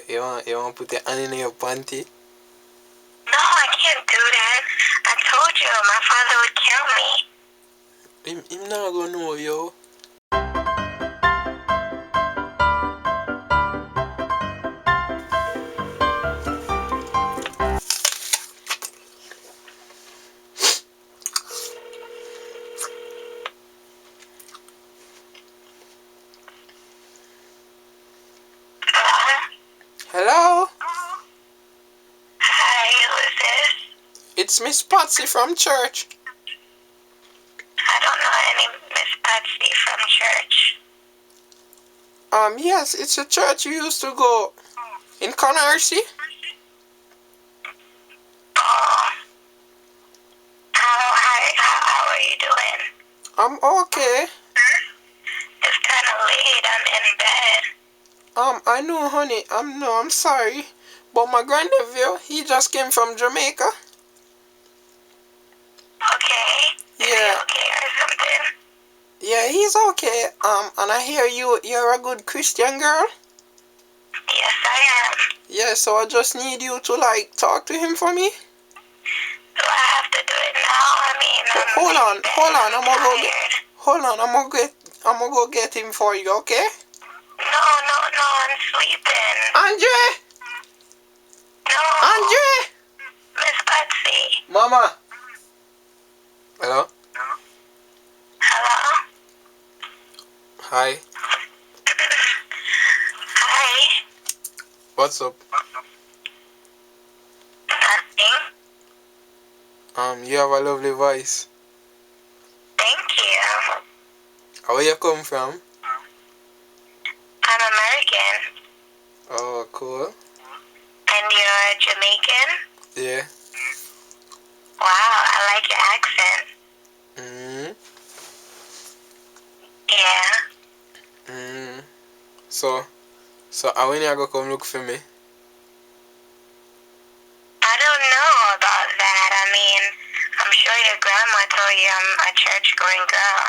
You want to put your hand in your panty? No, I can't do that. I told you, my father would kill me. Him not gonna know, yo. Hello? Hi, who is this? It's Miss Patsy from church. I don't know any Miss Patsy from church. Yes, it's a church you used to go in Canarsie. Oh, how are you doing? I'm okay. It's kind of late. I'm in bed. I know, honey. I'm sorry. But my grandnephew, he just came from Jamaica. Okay. Is he Yeah. okay or something? Yeah, he's okay. And I hear you're a good Christian girl. Yes, I am. Yeah, so I just need you to like talk to him for me. Do I have to do it now? I mean, Hold on. I'm I'm tired. gonna go get him for you, okay? No, I'm sleeping. Andre! No. Andre! Miss Patsy. Mama. Hello? Hello? Hi. Hi. What's up? Nothing. You have a lovely voice. Thank you. Where you come from? I'm American. Oh, cool. And you're Jamaican? Yeah. Wow, I like your accent. Yeah. So when you go come look for me? I don't know about that. I mean, I'm sure your grandma told you I'm a church-going girl.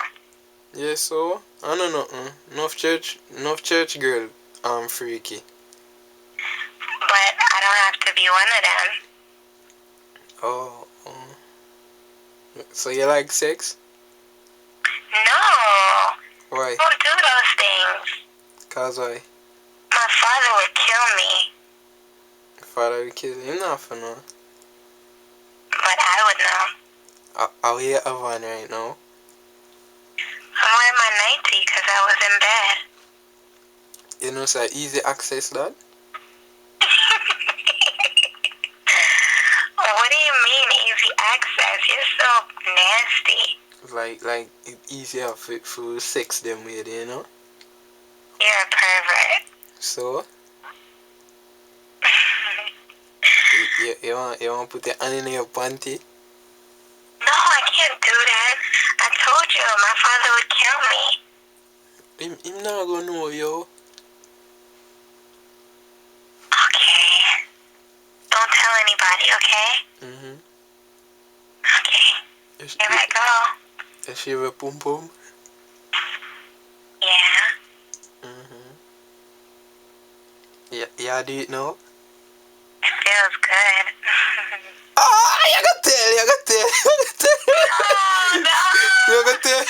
Yeah, so I don't know. Enough church girl. Freaky. But I don't have to be one of them. Oh. So you like sex? No. Why? Don't do those things. Cause why? My father would kill me. Father will kill you not for now. But I would know. Are we at Havana right now? I'm wearing my nightie because I was in bed. You know, so easy access that? What do you mean easy access? You're so nasty. Like it's easier for sex them with, you know? You're a pervert. So you want to put your hand in your panty? No, I can't do that. I told you, my father would kill me. Him not gonna know, yo. Okay. Don't tell anybody, okay? Okay. Here I go. You shave a pum pum? Yeah. Yeah, do it now? It feels good. You got tell. Oh, no. You got tell.